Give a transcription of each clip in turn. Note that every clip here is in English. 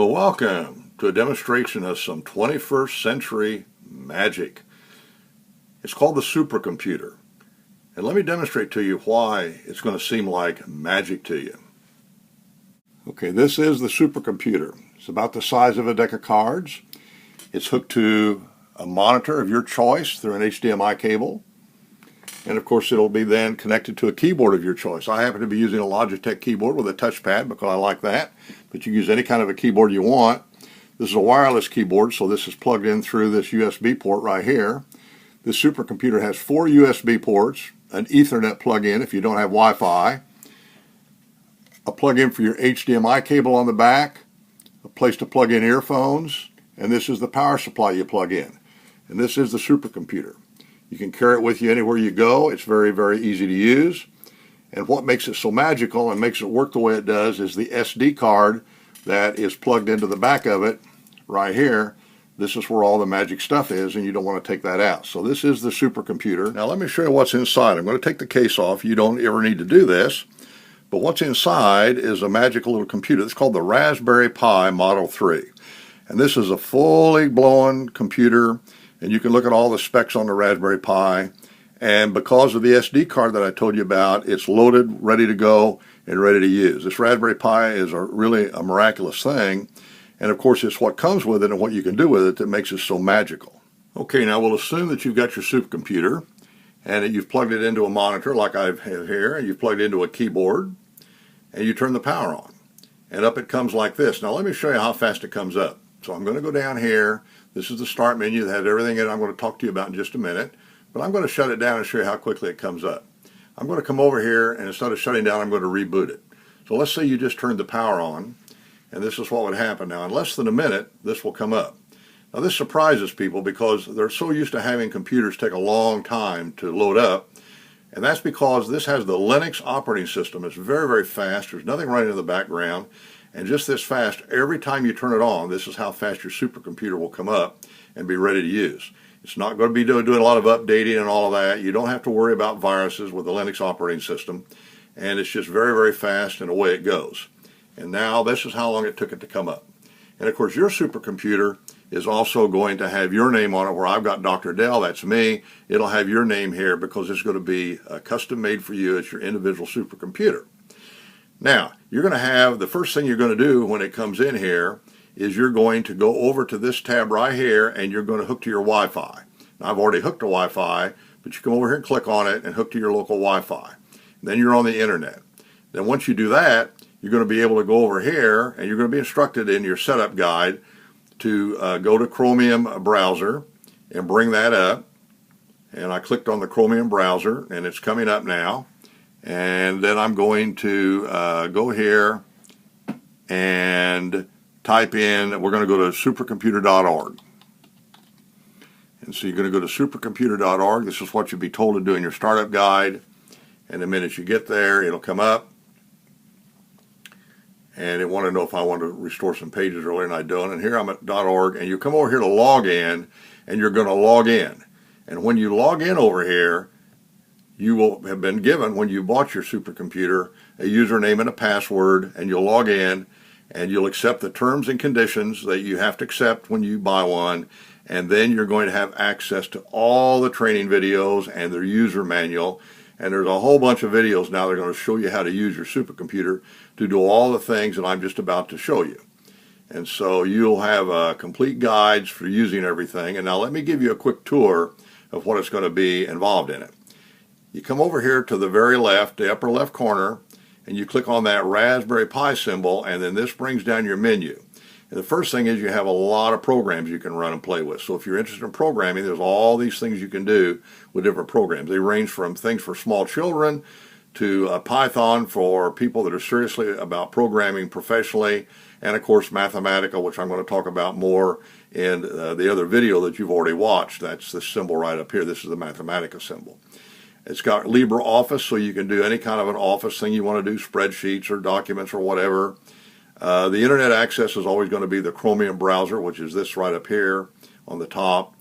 Well, welcome to a demonstration of some 21st century magic. It's called the supercomputer. And let me demonstrate to you why it's going to seem like magic to you. Okay, this is the supercomputer. It's about the size of a deck of cards. It's hooked to a monitor of your choice through an HDMI cable. And of course, it'll be then connected to a keyboard of your choice. I happen to be using a Logitech keyboard with a touchpad because I like that. But you can use any kind of a keyboard you want. This is a wireless keyboard, so this is plugged in through this USB port right here. This supercomputer has 4 USB ports, an Ethernet plug-in if you don't have Wi-Fi, a plug-in for your HDMI cable on the back, a place to plug in earphones, and this is the power supply you plug in. And this is the supercomputer. You can carry it with you anywhere you go. It's very, very easy to use. And what makes it so magical and makes it work the way it does is the SD card that is plugged into the back of it right here. This is where all the magic stuff is, and you don't want to take that out. So this is the supercomputer. Now let me show you what's inside. I'm going to take the case off. You don't ever need to do this. But what's inside is a magical little computer. It's called the Raspberry Pi Model 3. And this is a fully blown computer. And you can look at all the specs on the Raspberry Pi. And because of the SD card that I told you about, it's loaded, ready to go, and ready to use. This Raspberry Pi is really a miraculous thing. And of course, it's what comes with it and what you can do with it that makes it so magical. Okay, now we'll assume that you've got your supercomputer and that you've plugged it into a monitor like I have here, and you've plugged it into a keyboard, and you turn the power on. And up it comes like this. Now let me show you how fast it comes up. So I'm going to go down here. This is the start menu that has everything in it I'm going to talk to you about in just a minute. But I'm going to shut it down and show you how quickly it comes up. I'm going to come over here, and instead of shutting down, I'm going to reboot it. So let's say you just turned the power on, and this is what would happen. Now, in less than a minute, this will come up. Now, this surprises people because they're so used to having computers take a long time to load up. And that's because this has the Linux operating system. It's very, very fast. There's nothing running in the background. And just this fast, every time you turn it on, this is how fast your supercomputer will come up and be ready to use. It's not going to be doing a lot of updating and all of that. You don't have to worry about viruses with the Linux operating system. And it's just very, very fast, and away it goes. And now this is how long it took it to come up. And of course, your supercomputer is also going to have your name on it, where I've got Dr. Dell, that's me. It'll have your name here because it's going to be custom made for you. It's your individual supercomputer. Now, you're going to have, the first thing you're going to do when it comes in here is you're going to go over to this tab right here, and you're going to hook to your Wi-Fi. Now, I've already hooked to Wi-Fi, but you come over here and click on it and hook to your local Wi-Fi. Then you're on the internet. Then once you do that, you're going to be able to go over here, and you're going to be instructed in your setup guide to go to Chromium browser and bring that up. And I clicked on the Chromium browser, and it's coming up now. And then I'm going to go here and type in, we're going to go to supercomputer.org. And so you're going to go to supercomputer.org. This is what you'll be told to do in your startup guide. And the minute you get there, it'll come up. And it wanted to know if I want to restore some pages earlier, and I don't. And here I'm at .org, and you come over here to log in, and you're going to log in. And when you log in over here, you will have been given, when you bought your supercomputer, a username and a password, and you'll log in, and you'll accept the terms and conditions that you have to accept when you buy one, and then you're going to have access to all the training videos and their user manual. And there's a whole bunch of videos now that are going to show you how to use your supercomputer to do all the things that I'm just about to show you. And so you'll have complete guides for using everything. And now let me give you a quick tour of what it's going to be involved in it. You come over here to the very left, the upper left corner, and you click on that Raspberry Pi symbol, and then this brings down your menu. And the first thing is you have a lot of programs you can run and play with. So if you're interested in programming, there's all these things you can do with different programs. They range from things for small children to Python for people that are seriously about programming professionally, and of course Mathematica, which I'm going to talk about more in the other video that you've already watched. That's this symbol right up here. This is the Mathematica symbol. It's got LibreOffice, so you can do any kind of an office thing you want to do, spreadsheets or documents or whatever. The internet access is always going to be the Chromium browser, which is this right up here on the top.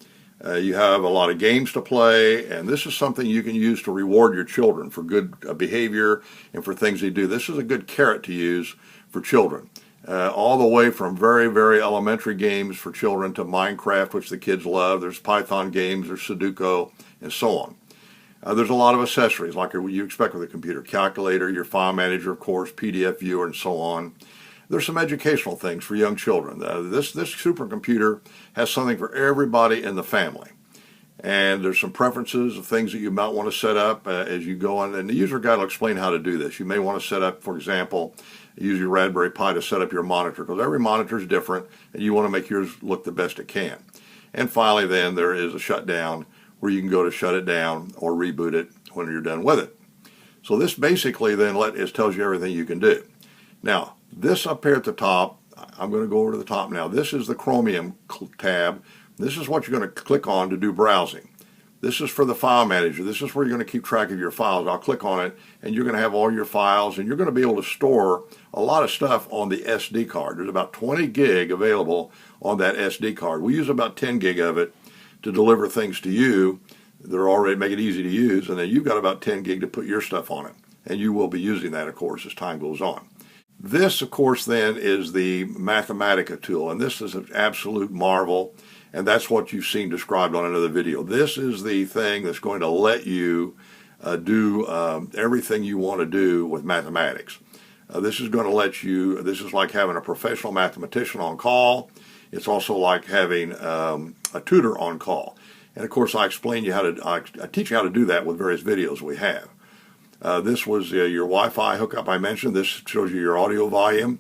You have a lot of games to play, and this is something you can use to reward your children for good behavior and for things they do. This is a good carrot to use for children. all the way from very, very elementary games for children to Minecraft, which the kids love. There's Python games, there's Sudoku, and so on. There's a lot of accessories like you expect with a computer. Calculator, your file manager, of course, PDF viewer, and so on. There's some educational things for young children. This supercomputer has something for everybody in the family. And there's some preferences of things that you might want to set up as you go on. And the user guide will explain how to do this. You may want to set up, for example, use your Raspberry Pi to set up your monitor, because every monitor is different and you want to make yours look the best it can. And finally then there is a shutdown where you can go to shut it down or reboot it when you're done with it. So this basically then tells you everything you can do. Now this up here at the top, I'm going to go over to the top now. This is the Chromium tab. This is what you're going to click on to do browsing. This is for the file manager. This is where you're going to keep track of your files. I'll click on it and you're going to have all your files, and you're going to be able to store a lot of stuff on the SD card. There's about 20 gig available on that SD card. We use about 10 gig of it to deliver things to you that are already make it easy to use, and then you've got about 10 gig to put your stuff on it. And you will be using that, of course, as time goes on. This, of course, then is the Mathematica tool, and this is an absolute marvel. And that's what you've seen described on another video. This is the thing that's going to let you do everything you want to do with mathematics. This is going to let you, this is like having a professional mathematician on call. It's also like having a tutor on call. And of course I explain you how to, I teach you how to do that with various videos we have. This was your Wi-Fi hookup I mentioned. This shows you your audio volume.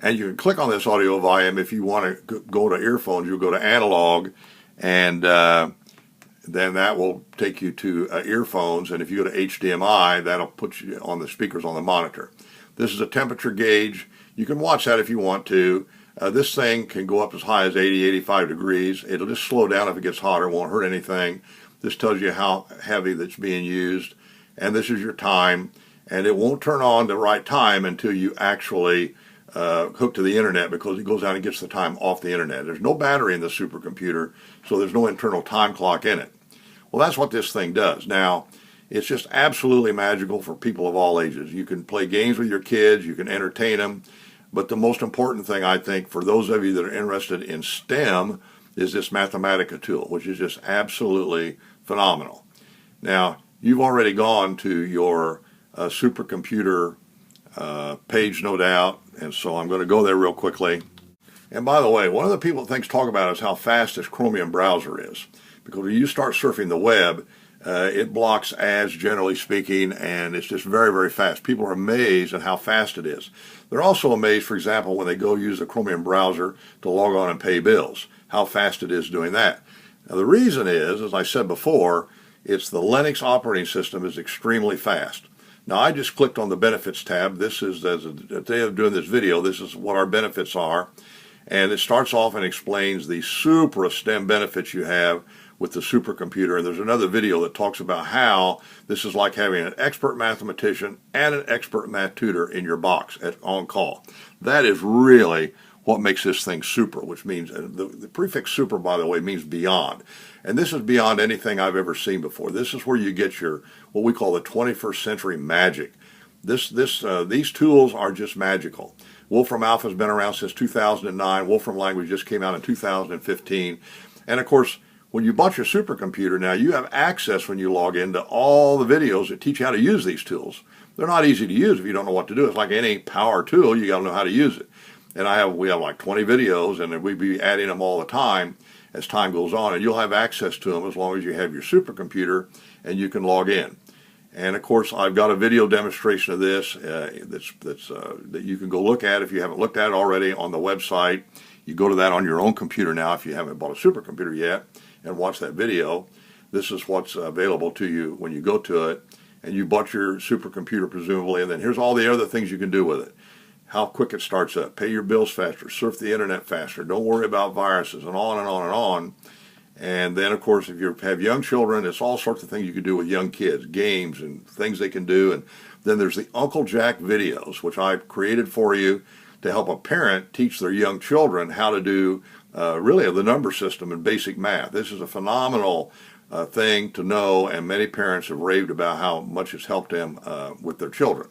And you can click on this audio volume if you want to go to earphones. You'll go to analog, and then that will take you to earphones. And if you go to HDMI, that'll put you on the speakers on the monitor. This is a temperature gauge. You can watch that if you want to. This thing can go up as high as 80, 85 degrees. It'll just slow down if it gets hotter. It won't hurt anything. This tells you how heavy that's being used. And this is your time. And it won't turn on the right time until you actually hooked to the internet, because it goes out and gets the time off the internet. There's no battery in the supercomputer, so there's no internal time clock in it. Well, that's what this thing does. Now, it's just absolutely magical for people of all ages. You can play games with your kids, you can entertain them, but the most important thing, I think, for those of you that are interested in STEM is this Mathematica tool, which is just absolutely phenomenal. Now, you've already gone to your supercomputer page, no doubt, and so I'm going to go there real quickly. And by the way, one of the people that talk about is how fast this Chromium browser is, because when you start surfing the web, it blocks ads, generally speaking, and it's just very, very fast. People are amazed at how fast it is. They're also amazed, for example, when they go use the Chromium browser to log on and pay bills, how fast it is doing that. Now, the reason is, as I said before, it's the Linux operating system is extremely fast. Now, I just clicked on the benefits tab. This is, at the day of doing this video, this is what our benefits are. And it starts off and explains the super STEM benefits you have with the supercomputer. And there's another video that talks about how this is like having an expert mathematician and an expert math tutor in your box on call. That is really what makes this thing super, which means, the prefix super, by the way, means beyond. And this is beyond anything I've ever seen before. This is where you get your, what we call the 21st century magic. These tools are just magical. Wolfram Alpha has been around since 2009. Wolfram Language just came out in 2015. And of course, when you bought your supercomputer now, you have access when you log in to all the videos that teach you how to use these tools. They're not easy to use if you don't know what to do. It's like any power tool, you got to know how to use it. And we have like 20 videos, and we'd be adding them all the time as time goes on, and you'll have access to them as long as you have your supercomputer and you can log in. And of course, I've got a video demonstration of this that you can go look at if you haven't looked at it already on the website. You go to that on your own computer now if you haven't bought a supercomputer yet, and watch that video. This is what's available to you when you go to it, and you bought your supercomputer presumably, and then here's all the other things you can do with it. How quick it starts up, pay your bills faster, surf the internet faster, don't worry about viruses, and on and on and on. And then, of course, if you have young children, it's all sorts of things you can do with young kids, games and things they can do. And then there's the Uncle Jack videos, which I've created for you to help a parent teach their young children how to do really the number system and basic math. This is a phenomenal thing to know, and many parents have raved about how much it's helped them with their children.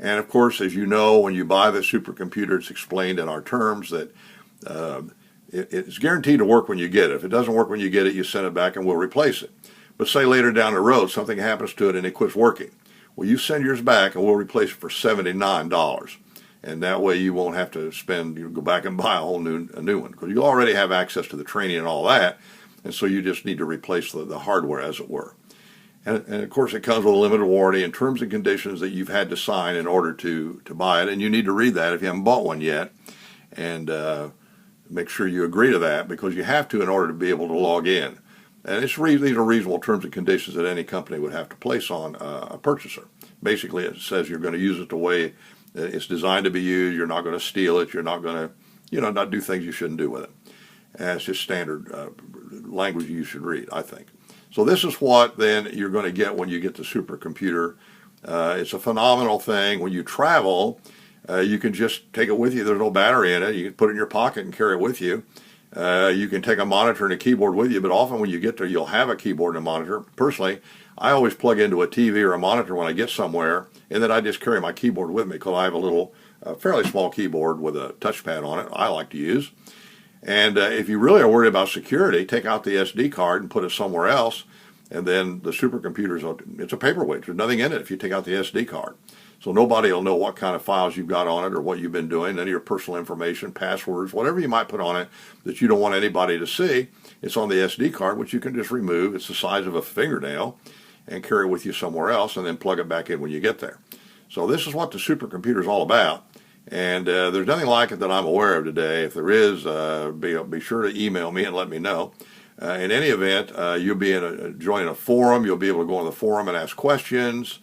And of course, as you know, when you buy the supercomputer, it's explained in our terms that it's guaranteed to work when you get it. If it doesn't work when you get it, you send it back and we'll replace it. But say later down the road, something happens to it and it quits working. Well, you send yours back and we'll replace it for $79. And that way you won't have to go back and buy a new one, because you already have access to the training and all that. And so you just need to replace the hardware, as it were. And of course, it comes with a limited warranty and terms and conditions that you've had to sign in order to buy it. And you need to read that if you haven't bought one yet. And make sure you agree to that, because you have to in order to be able to log in. And these are reasonable terms and conditions that any company would have to place on a purchaser. Basically, it says you're going to use it the way it's designed to be used. You're not going to steal it. You're not going to, not do things you shouldn't do with it. And it's just standard language you should read, I think. So this is what then you're going to get when you get the supercomputer. It's a phenomenal thing. When you travel, you can just take it with you. There's no battery in it. You can put it in your pocket and carry it with you. You can take a monitor and a keyboard with you, but often when you get there, you'll have a keyboard and a monitor. Personally, I always plug into a TV or a monitor when I get somewhere, and then I just carry my keyboard with me, because I have a little, fairly small keyboard with a touchpad on it I like to use. And if you really are worried about security, take out the SD card and put it somewhere else, and then the supercomputer, it's a paperweight. There's nothing in it if you take out the SD card. So nobody will know what kind of files you've got on it or what you've been doing, any of your personal information, passwords, whatever you might put on it that you don't want anybody to see. It's on the SD card, which you can just remove. It's the size of a fingernail, and carry it with you somewhere else, and then plug it back in when you get there. So this is what the supercomputer is all about. And there's nothing like it that I'm aware of today. If there is, be sure to email me and let me know. In any event, you'll be join a forum. You'll be able to go on the forum and ask questions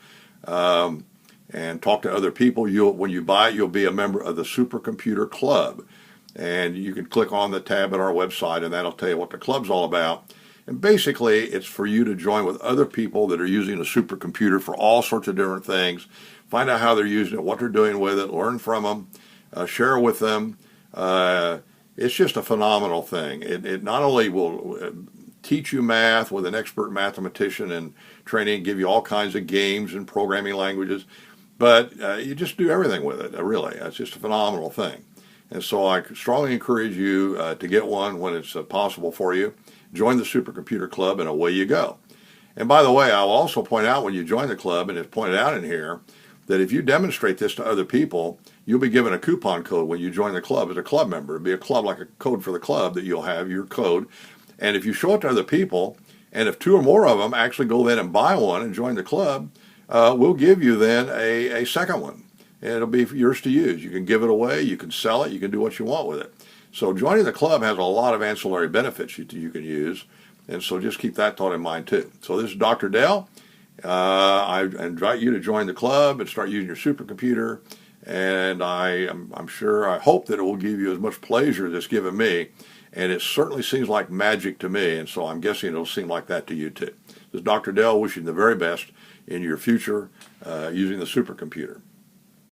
and talk to other people. When you buy it, you'll be a member of the Supercomputer Club. And you can click on the tab at our website, and that'll tell you what the club's all about. And basically, it's for you to join with other people that are using a supercomputer for all sorts of different things. Find out how they're using it, what they're doing with it, learn from them, share with them. It's just a phenomenal thing. It not only will teach you math with an expert mathematician and training, give you all kinds of games and programming languages, but you just do everything with it, really. It's just a phenomenal thing. And so I strongly encourage you to get one when it's possible for you. Join the Supercomputer Club, and away you go. And by the way, I'll also point out when you join the club, and it's pointed out in here, that if you demonstrate this to other people, you'll be given a coupon code when you join the club as a club member. It'll be a club, like a code for the club, that you'll have your code. And if you show it to other people, and if 2 or more of them actually go then and buy one and join the club, we'll give you then a second one. And it'll be yours to use. You can give it away, you can sell it, you can do what you want with it. So joining the club has a lot of ancillary benefits you can use, and so just keep that thought in mind too. So this is Dr. Dell. I invite you to join the club and start using your supercomputer, and I hope that it will give you as much pleasure as it's given me, and it certainly seems like magic to me, and so I'm guessing it'll seem like that to you too. This is Dr. Dell, wishing the very best in your future using the supercomputer.